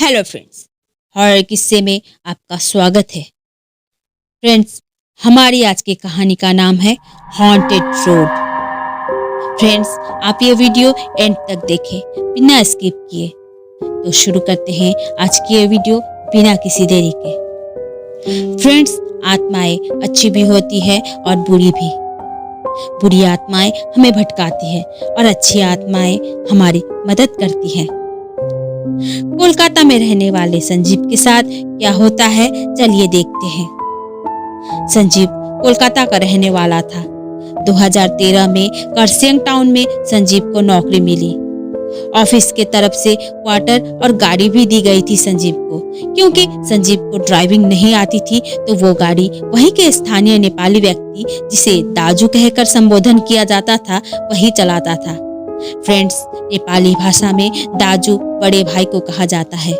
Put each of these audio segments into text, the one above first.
Hello friends, horror किस्से में आपका स्वागत है। फ्रेंड्स, हमारी आज की कहानी का नाम है हॉन्टेड रोड। फ्रेंड्स, आप ये वीडियो एंड तक देखें बिना स्किप किए। तो शुरू करते हैं आज की ये वीडियो बिना किसी देरी के। फ्रेंड्स, आत्माएं अच्छी भी होती है और बुरी भी। बुरी आत्माएं हमें भटकाती है और अच्छी आत्माएं हमारी मदद करती हैं। कोलकाता में रहने वाले संजीव के साथ क्या होता है, चलिए देखते हैं। संजीव कोलकाता का रहने वाला था। 2013 में करसियंग टाउन में संजीव को नौकरी मिली। ऑफिस के तरफ से क्वार्टर और गाड़ी भी दी गई थी संजीव को। क्योंकि संजीव को ड्राइविंग नहीं आती थी तो वो गाड़ी वहीं के स्थानीय नेपाली व्यक्ति, जिसे दाजू कहकर संबोधन किया जाता था, वही चलाता था। फ्रेंड्स, नेपाली भाषा में दाजू बड़े भाई को कहा जाता है।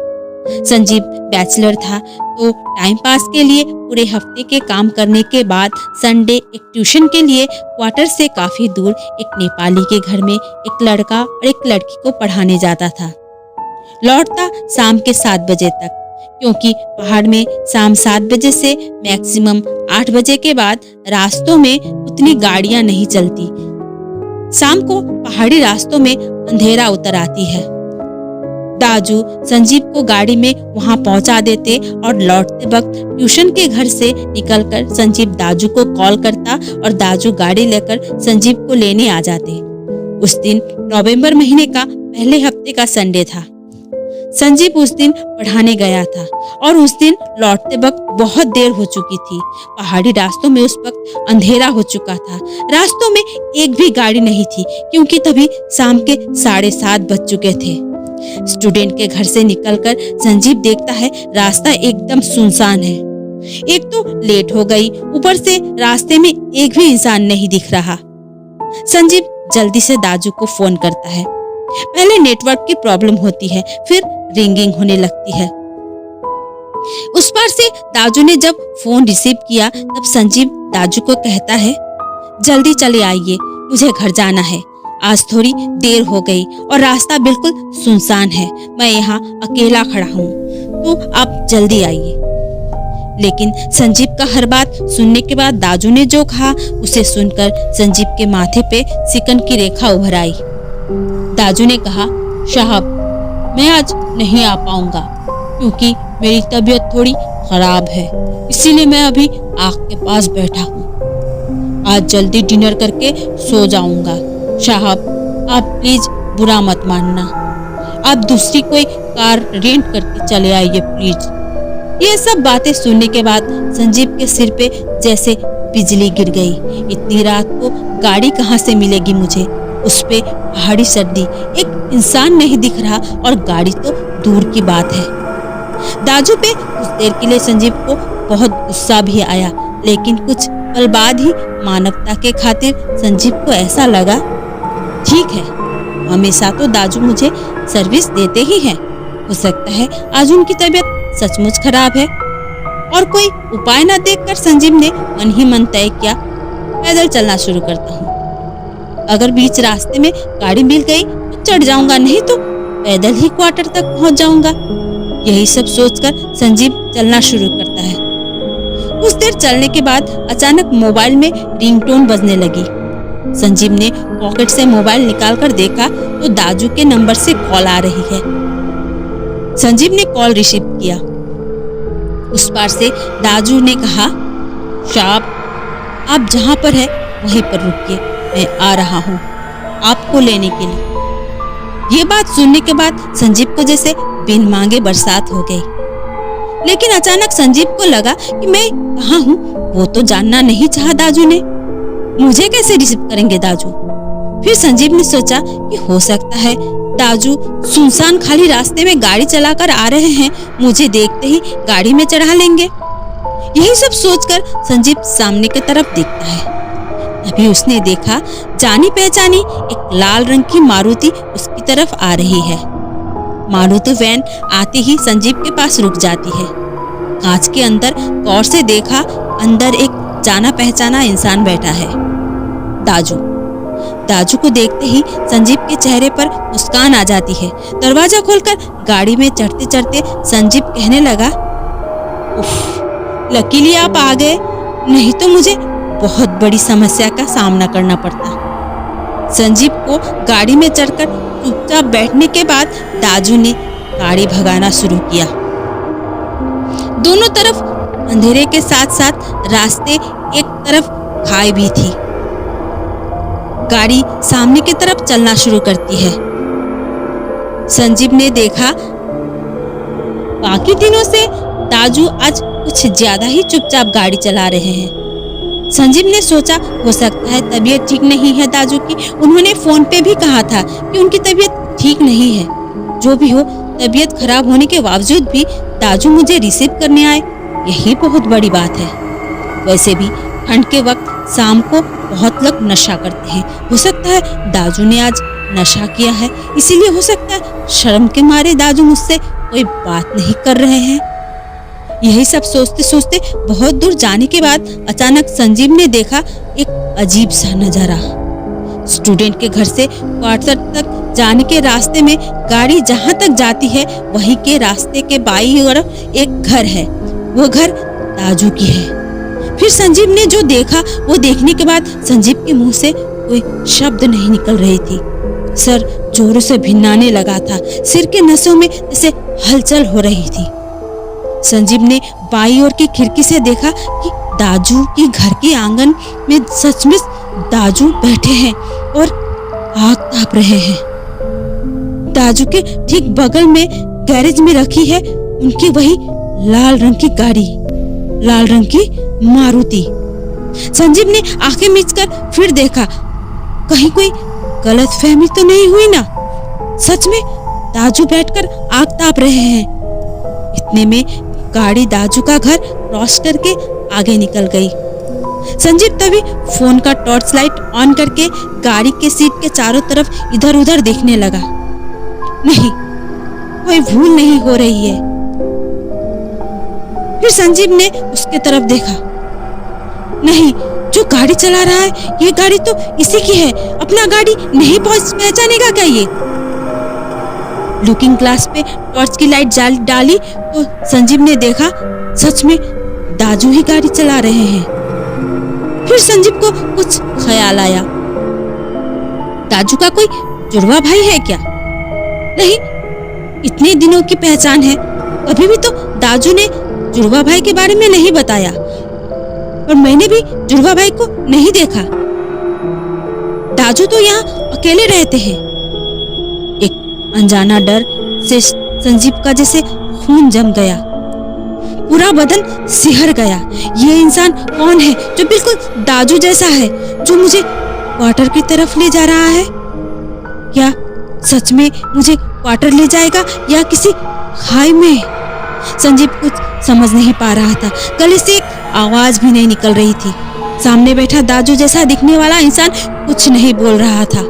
संजीव बैचलर था तो टाइम पास के लिए पूरे हफ्ते के काम करने के बाद संडे एक ट्यूशन के लिए क्वार्टर से काफी दूर एक नेपाली के घर में एक लड़का और एक लड़की को पढ़ाने जाता था। लौटता शाम के 7 बजे तक, क्योंकि पहाड़ में शाम 7 बजे से मैक्सिमम 8 बजे के बाद रास्तों में उतनी गाड़ियां नहीं चलती। शाम को पहाड़ी रास्तों में अंधेरा उतर आती है। दाजू संजीव को गाड़ी में वहां पहुंचा देते और लौटते वक्त ट्यूशन के घर से निकलकर संजीव दाजू को कॉल करता और दाजू गाड़ी लेकर संजीव को लेने आ जाते। उस दिन नवंबर महीने का पहले हफ्ते का संडे था। संजीव उस दिन पढ़ाने गया था और उस दिन लौटते वक्त बहुत देर हो चुकी थी। पहाड़ी रास्तों में उस वक्त अंधेरा हो चुका था। रास्तों में एक भी गाड़ी नहीं थी, क्योंकि तभी शाम के 7:30 बज चुके थे। स्टूडेंट के घर से निकलकर संजीव देखता है रास्ता एकदम सुनसान है। एक तो लेट हो गई, ऊपर से रास्ते में एक भी इंसान नहीं दिख रहा। संजीव जल्दी से दाजू को फोन करता है। पहले नेटवर्क की प्रॉब्लम होती है, फिर रिंगिंग होने लगती है। उस पार से दाजू ने जब फोन रिसीव किया तब संजीव दाजू को कहता है, जल्दी चले आइए, मुझे घर जाना है। आज थोड़ी देर हो गई और रास्ता बिल्कुल सुनसान है। मैं यहाँ अकेला खड़ा हूँ, तो आप जल्दी आइए। लेकिन संजीव का हर बात सुनने के बाद दाजू ने जो कहा उसे सुनकर संजीव के माथे पे सिकन की रेखा उभर आई। दाजू ने कहा, साहब, मैं आज नहीं आ पाऊंगा क्योंकि मेरी तबीयत थोड़ी खराब है, इसीलिए मैं अभी आग के पास बैठा हूँ। आज जल्दी डिनर करके सो जाऊंगा। साहब, आप प्लीज बुरा मत मानना। आप दूसरी कोई कार रेंट करके चले आइए प्लीज। ये सब बातें सुनने के बाद संजीव के सिर पे जैसे बिजली गिर गई। इतनी रात को गाड़ी कहाँ से मिलेगी मुझे? उस पे पहाड़ी सर्दी, एक इंसान नहीं दिख रहा और गाड़ी तो दूर की बात है। दाजू पे कुछ देर के लिए संजीव को बहुत गुस्सा भी आया, लेकिन कुछ पल बाद ही मानवता के खातिर संजीव को ऐसा लगा, ठीक है, हमेशा तो दाजू मुझे सर्विस देते ही हैं। हो सकता है आज उनकी तबीयत सचमुच खराब है। और कोई उपाय न देखकर संजीव ने मन ही मन तय किया, पैदल चलना शुरू करता हूँ। अगर बीच रास्ते में गाड़ी मिल गई तो चढ़ जाऊंगा, नहीं तो पैदल ही क्वार्टर तक पहुंच जाऊंगा। यही सब सोचकर संजीव चलना शुरू करता है। कुछ देर चलने के बाद अचानक मोबाइल में रिंगटोन बजने लगी। संजीव ने पॉकेट से मोबाइल निकालकर देखा तो दाजू के नंबर से कॉल आ रही है। संजीव ने कॉल रिसीव किया। उस पार से दाजू ने कहा, साहब, आप जहां पर है वहीं पर रुकिए, मैं आ रहा हूँ आपको लेने के लिए। ये बात सुनने के बाद संजीव को जैसे बिन मांगे बरसात हो गई। लेकिन अचानक संजीव को लगा कि मैं कहाँ हूँ वो तो जानना नहीं चाहा दाजू ने। मुझे कैसे रिसीव करेंगे दाजू? फिर संजीव ने सोचा कि हो सकता है दाजू सुनसान खाली रास्ते में गाड़ी चलाकर आ रहे हैं, मुझे देखते ही गाड़ी में चढ़ा लेंगे। यही सब सोचकर संजीव सामने की तरफ देखता है। तभी उसने देखा जानी पहचानी एक लाल रंग की मारुति उसकी तरफ आ रही है। मारुति वैन आते ही संजीव के पास रुक जाती है। कांच के अंदर गौर से देखा, अंदर एक जाना पहचाना इंसान बैठा है, दाजू। दाजू को देखते ही संजीव के चेहरे पर मुस्कान आ जाती है। दरवाजा खोलकर गाड़ी में चढ़ते चढ़ते संजीव कहने लगा, उफ, लकीली आप आ गए, नहीं तो मुझे बहुत बड़ी समस्या का सामना करना पड़ता। संजीव को गाड़ी में चढ़कर चुपचाप बैठने के बाद दाजू ने गाड़ी भगाना शुरू किया। दोनों तरफ अंधेरे के साथ साथ रास्ते एक तरफ खाई भी थी। गाड़ी सामने की तरफ चलना शुरू करती है। संजीव ने देखा बाकी दिनों से दाजू आज कुछ ज्यादा ही चुपचाप गाड़ी चला रहे हैं। संजीव ने सोचा हो सकता है तबीयत ठीक नहीं है दाजू की। उन्होंने फोन पे भी कहा था कि उनकी तबीयत ठीक नहीं है। जो भी हो, तबीयत खराब होने के बावजूद भी दाजू मुझे रिसीव करने आए, यही बहुत बड़ी बात है। वैसे भी ठंड के वक्त शाम को बहुत लोग नशा करते हैं। हो सकता है दाजू ने आज नशा किया है, इसीलिए हो सकता है शर्म के मारे दाजू मुझसे कोई बात नहीं कर रहे हैं। यही सब सोचते सोचते बहुत दूर जाने के बाद अचानक संजीव ने देखा एक अजीब सा नजारा। स्टूडेंट के घर से क्वार्टर तक जाने के रास्ते में गाड़ी जहां तक जाती है वहीं के रास्ते के बाईं ओर एक घर है। वो घर दाजू की है। फिर संजीव ने जो देखा वो देखने के बाद संजीव के मुंह से कोई शब्द नहीं निकल रही थी। सर जोरों से भिन्नाने लगा था। सिर के नसों में जैसे हलचल हो रही थी। संजीव ने बाईं ओर की खिड़की से देखा कि दाजू के घर के आंगन में सचमुच दाजू बैठे हैं और आग ताप रहे हैं। दाजू के ठीक बगल में गैरेज में रखी है उनकी वही लाल रंग की गाड़ी, लाल रंग की मारुति। संजीव ने आंखें मीचकर फिर देखा, कहीं कोई गलतफहमी तो नहीं हुई ना? सच में दाजू बैठकर आग ताप रहे हैं। इतने में गाड़ी दाजू का घर क्रॉस करके आगे निकल गई। संजीव तभी फोन का टॉर्च लाइट ऑन करके गाड़ी के सीट के चारों तरफ इधर उधर देखने लगा। नहीं, कोई भूल नहीं हो रही है। फिर संजीव ने उसके तरफ देखा। नहीं, जो गाड़ी चला रहा है ये गाड़ी तो इसी की है। अपना गाड़ी नहीं पहचानेगा क्या ये? लुकिंग ग्लास पे टॉर्च की लाइट डाली तो संजीव ने देखा सच में दाजू ही गाड़ी चला रहे हैं। फिर संजीव को कुछ ख्याल आया, दाजू का कोई जुड़वा भाई है क्या? नहीं, इतने दिनों की पहचान है, कभी भी तो दाजू ने जुड़वा भाई के बारे में नहीं बताया और मैंने भी जुड़वा भाई को नहीं देखा। दाजू तो यहाँ अकेले रहते हैं। एक अनजाना डर से संजीव का जैसे खून जम गया, पूरा बदन सिहर गया। ये इंसान कौन है जो बिल्कुल दाजू जैसा है, जो मुझे क्वार्टर की तरफ ले जा रहा है? क्या सच में मुझे क्वार्टर ले जाएगा या किसी खाई में? संजीव कुछ समझ नहीं पा रहा था। गले से एक आवाज भी नहीं निकल रही थी। सामने बैठा दाजू जैसा दिखने वाला इंसान कुछ नहीं बोल रहा था।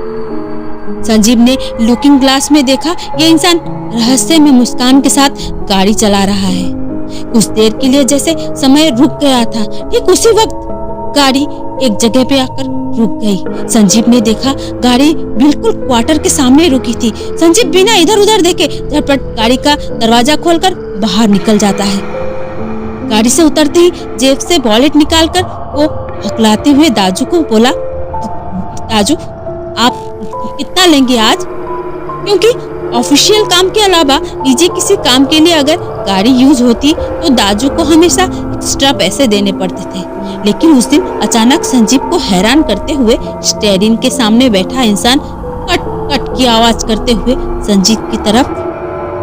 संजीव ने लुकिंग ग्लास में देखा, ये इंसान रहस्य में मुस्कान के साथ गाड़ी चला रहा है। कुछ देर के लिए जैसे समय रुक गया था। ठीक उसी वक्त गाड़ी एक जगह पे आकर रुक गई। संजीव ने देखा गाड़ी बिल्कुल क्वार्टर के सामने रुकी थी। संजीव बिना इधर उधर देखे झटपट गाड़ी का दरवाजा खोलकर बाहर निकल जाता है। गाड़ी से उतरते ही जेब से वॉलेट निकालकर वो हकलाते हुए दाजू को बोला, दाजू आप कितना लेंगे आज? क्योंकि ऑफिशियल काम के अलावा निजी किसी काम के लिए अगर गाड़ी यूज होती तो दाजू को हमेशा एक्स्ट्रा पैसे देने पड़ते थे। लेकिन उस दिन अचानक संजीव को हैरान करते हुए स्टीयरिंग के सामने बैठा इंसान कट कट की आवाज करते हुए संजीव की तरफ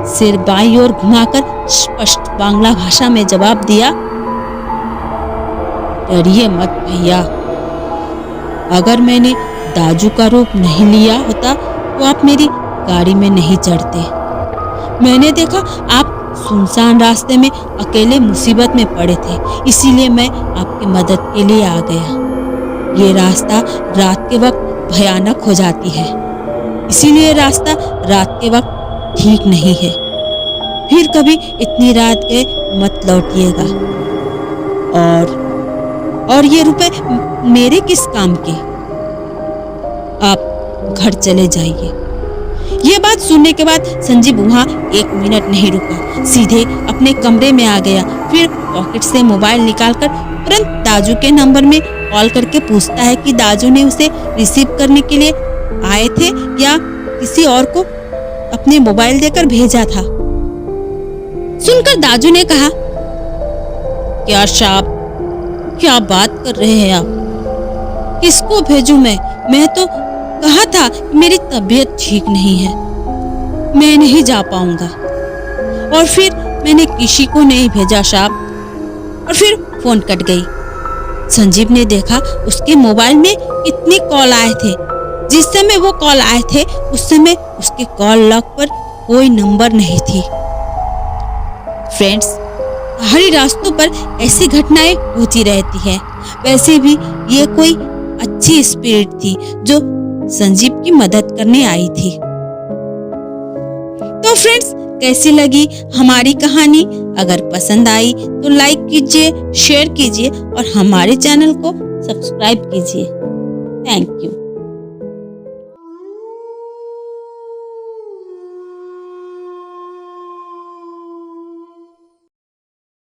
सिर बाईं ओर घुमाकर स्पष्ट बांग्ला भाषा में जवाब दिया, डरिए मत भैया, अगर मैंने दाजू का रूप नहीं लिया होता तो आप मेरी गाड़ी में नहीं चढ़ते। मैंने देखा आप सुनसान रास्ते में अकेले मुसीबत में पड़े थे, इसीलिए मैं आपकी मदद के लिए आ गया। ये रास्ता रात के वक्त भयानक हो जाती है, इसीलिए रास्ता रात के वक्त ठीक नहीं है। फिर कभी इतनी रात गए मत लौटिएगा। और ये रुपए मेरे किस काम के? आप घर चले जाइए। ये बात सुनने के बाद संजीव वहाँ 1 मिनट नहीं रुका, सीधे अपने कमरे में आ गया। फिर पॉकेट से मोबाइल निकालकर तुरंत दाजू के नंबर में कॉल करके पूछता है कि दाजू ने उसे रिसीव करने के लिए आए थे या किसी और को अपने मोबाइल देकर भेजा था। सुनकर दाजू ने कहा, क्या साहब, क्या बात कर रहे हैं आप? किसको भेजूं मैं तो कहा था कि मेरी तबीयत ठीक नहीं है, मैं नहीं जा पाऊंगा। और फिर मैंने किसी को नहीं भेजा साहब। और फिर फोन कट गई। संजीव ने देखा उसके मोबाइल में कितने कॉल आए थे। जिस समय वो कॉल आए थे उस समय उसके कॉल लॉग पर कोई नंबर नहीं थी। फ्रेंड्स, पहाड़ी रास्तों पर ऐसी घटनाएं होती रहती है। वैसे भी ये कोई अच्छी स्पिरिट थी जो संजीव की मदद करने आई थी। तो फ्रेंड्स, कैसी लगी हमारी कहानी? अगर पसंद आई तो लाइक कीजिए, शेयर कीजिए और हमारे चैनल को सब्सक्राइब कीजिए। Thank you.